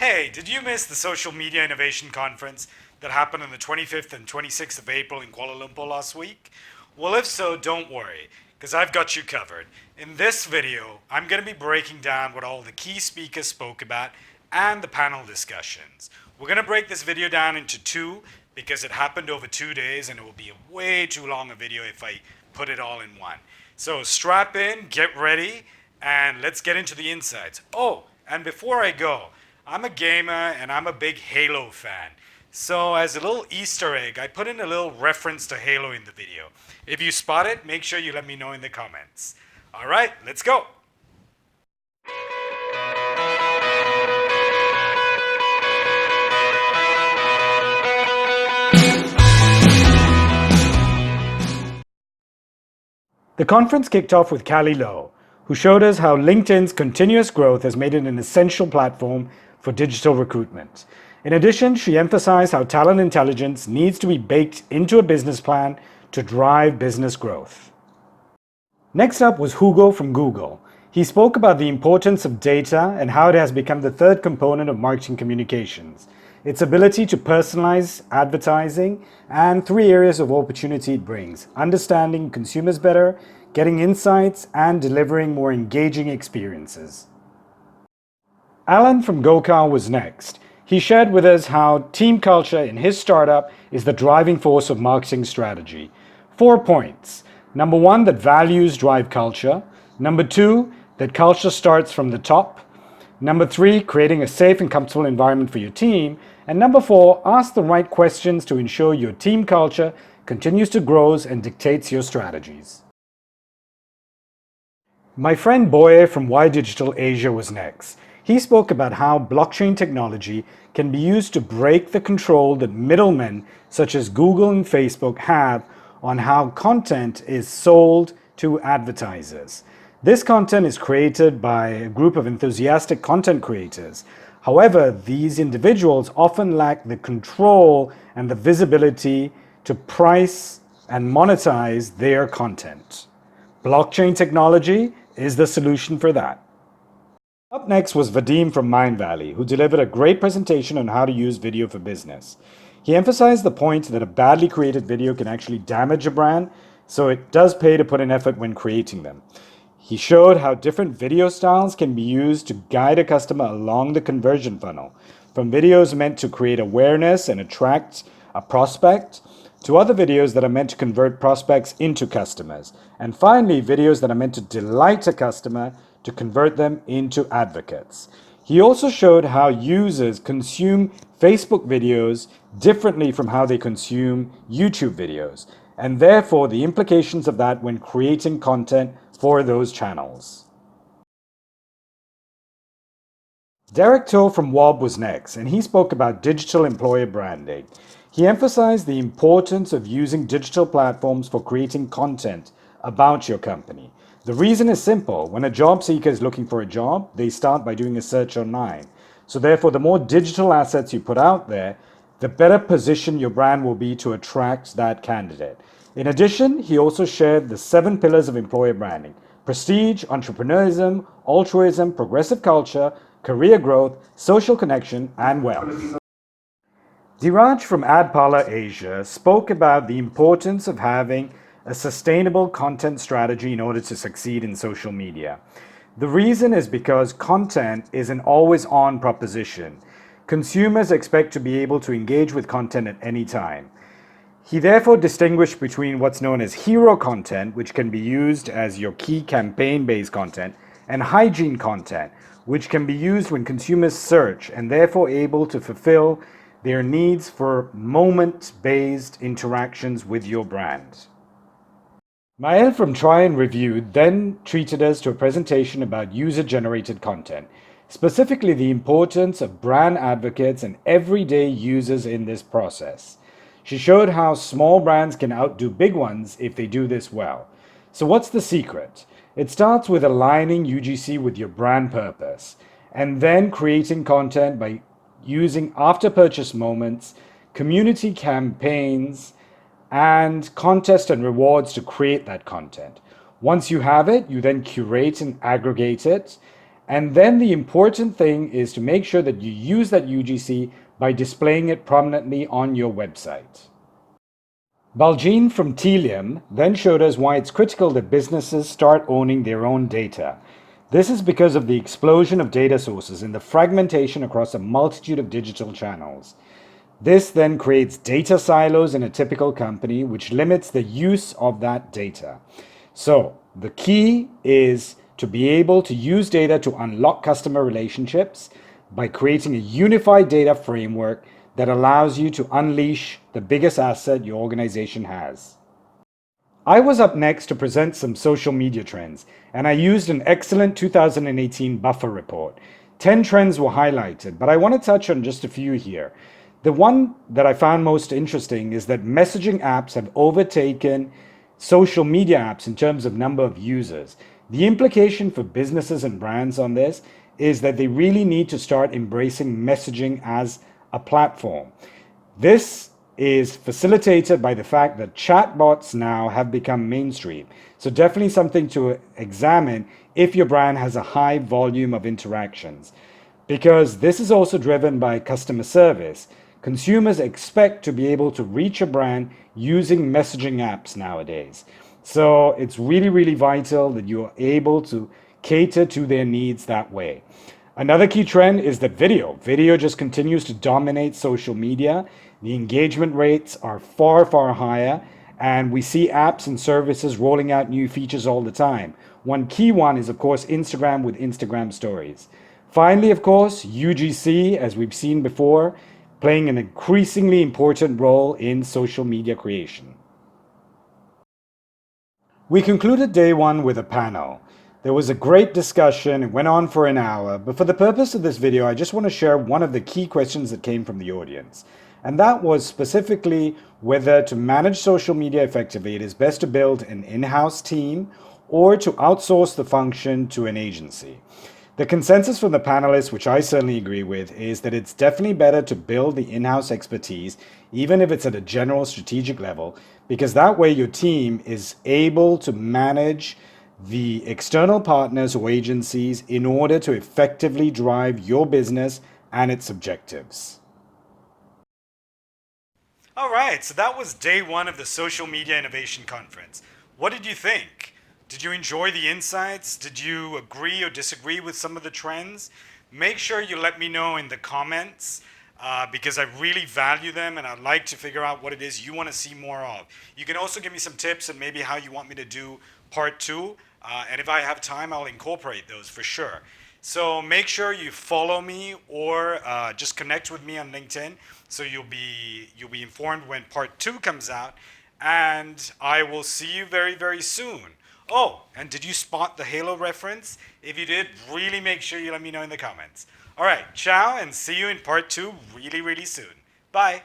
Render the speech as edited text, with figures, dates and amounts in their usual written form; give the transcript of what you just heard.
Hey, did you miss the Social Media Innovation Conference that happened on the 25th and 26th of April in Kuala Lumpur last week? Well, if so, don't worry, because I've got you covered. In this video, I'm going to be breaking down what all the key speakers spoke about and the panel discussions. We're going to break this video down into two because it happened over 2 days and it will be a way too long a video if I put it all in one. So strap in, get ready, and let's get into the insights. Oh, and before I go, I'm a gamer and I'm a big Halo fan. So as a little Easter egg, I put in a little reference to Halo in the video. If you spot it, make sure you let me know in the comments. All right, let's go. The conference kicked off with Callie, Lowe, who showed us how LinkedIn's continuous growth has made it an essential platform for digital recruitment. In addition, she emphasized how talent intelligence needs to be baked into a business plan to drive business growth. Next up was Whogo from Google. He spoke about the importance of data and how it has become the third component of marketing communications, its ability to personalize advertising, and 3 areas of opportunity it brings: understanding consumers better, getting insights, and delivering more engaging experiences. Alan from GoCar was next. He shared with us how team culture in his startup is the driving force of marketing strategy. 4 points. Number 1, that values drive culture. Number 2, that culture starts from the top. Number 3, creating a safe and comfortable environment for your team. And number 4, ask the right questions to ensure your team culture continues to grow and dictates your strategies. My friend Boye from Y Digital Asia was next. He spoke about how blockchain technology can be used to break the control that middlemen such as Google and Facebook have on how content is sold to advertisers. This content is created by a group of enthusiastic content creators. However, these individuals often lack the control and the visibility to price and monetize their content. Blockchain technology is the solution for that. Up next was Vadim from Mindvalley, who delivered a great presentation on how to use video for business. He emphasized the point that a badly created video can actually damage a brand, so it does pay to put in effort when creating them. He showed how different video styles can be used to guide a customer along the conversion funnel, from videos meant to create awareness and attract a prospect, to other videos that are meant to convert prospects into customers, and finally, videos that are meant to delight a customer to convert them into advocates. He also showed how users consume Facebook videos differently from how they consume YouTube videos, and therefore the implications of that when creating content for those channels. Derek Toe from WOB was next, and he spoke about digital employer branding. He emphasized the importance of using digital platforms for creating content about your company. The reason is simple. When a job seeker is looking for a job, they start by doing a search online. So therefore, the more digital assets you put out there, the better position your brand will be to attract that candidate. In addition, he also shared the 7 pillars of employer branding: prestige, entrepreneurism, altruism, progressive culture, career growth, social connection, and wealth. Dhiraj from AdParlor Asia spoke about the importance of having a sustainable content strategy in order to succeed in social media. The reason is because content is an always-on proposition. Consumers expect to be able to engage with content at any time. He therefore distinguished between what's known as hero content, which can be used as your key campaign-based content, and hygiene content, which can be used when consumers search and therefore able to fulfill their needs for moment-based interactions with your brand. Mael from Try and Review then treated us to a presentation about user-generated content, specifically the importance of brand advocates and everyday users in this process. She showed how small brands can outdo big ones if they do this well. So what's the secret? It starts with aligning UGC with your brand purpose, and then creating content by using after-purchase moments, community campaigns, and contests and rewards to create that content. Once you have it, you then curate and aggregate it, And then the important thing is to make sure that you use that UGC by displaying it prominently on your website. Baljean from Telium then showed us why it's critical that businesses start owning their own data. This is because of the explosion of data sources and the fragmentation across a multitude of digital channels. This then creates data silos in a typical company, which limits the use of that data. So, the key is to be able to use data to unlock customer relationships by creating a unified data framework that allows you to unleash the biggest asset your organization has. I was up next to present some social media trends, and I used an excellent 2018 buffer report. 10 trends were highlighted, but I want to touch on just a few here. The one that I found most interesting is that messaging apps have overtaken social media apps in terms of number of users. The implication for businesses and brands on this is that they really need to start embracing messaging as a platform. This is facilitated by the fact that chatbots now have become mainstream. So definitely something to examine if your brand has a high volume of interactions. Because this is also driven by customer service. Consumers expect to be able to reach a brand using messaging apps nowadays. So it's really, really vital that you are able to cater to their needs that way. Another key trend is that video. Video just continues to dominate social media. The engagement rates are far, far higher, and we see apps and services rolling out new features all the time. One key one is, of course, Instagram with Instagram stories. Finally, of course, UGC, as we've seen before, playing an increasingly important role in social media creation. We concluded day one with a panel. There was a great discussion, it went on for an hour, but for the purpose of this video, I just want to share one of the key questions that came from the audience. And that was specifically whether to manage social media effectively, it is best to build an in-house team or to outsource the function to an agency. The consensus from the panelists, which I certainly agree with, is that it's definitely better to build the in-house expertise, even if it's at a general strategic level, because that way your team is able to manage the external partners or agencies in order to effectively drive your business and its objectives. All right, so that was day one of the Social Media Innovation Conference. What did you think? Did you enjoy the insights? Did you agree or disagree with some of the trends? Make sure you let me know in the comments because I really value them and I'd like to figure out what it is you want to see more of. You can also give me some tips and maybe how you want me to do part two. And if I have time, I'll incorporate those for sure. So make sure you follow me or just connect with me on LinkedIn so you'll be informed when part two comes out. And I will see you very, very soon. Oh, and did you spot the Halo reference? If you did, really make sure you let me know in the comments. All right, ciao, and see you in part two really, really soon. Bye.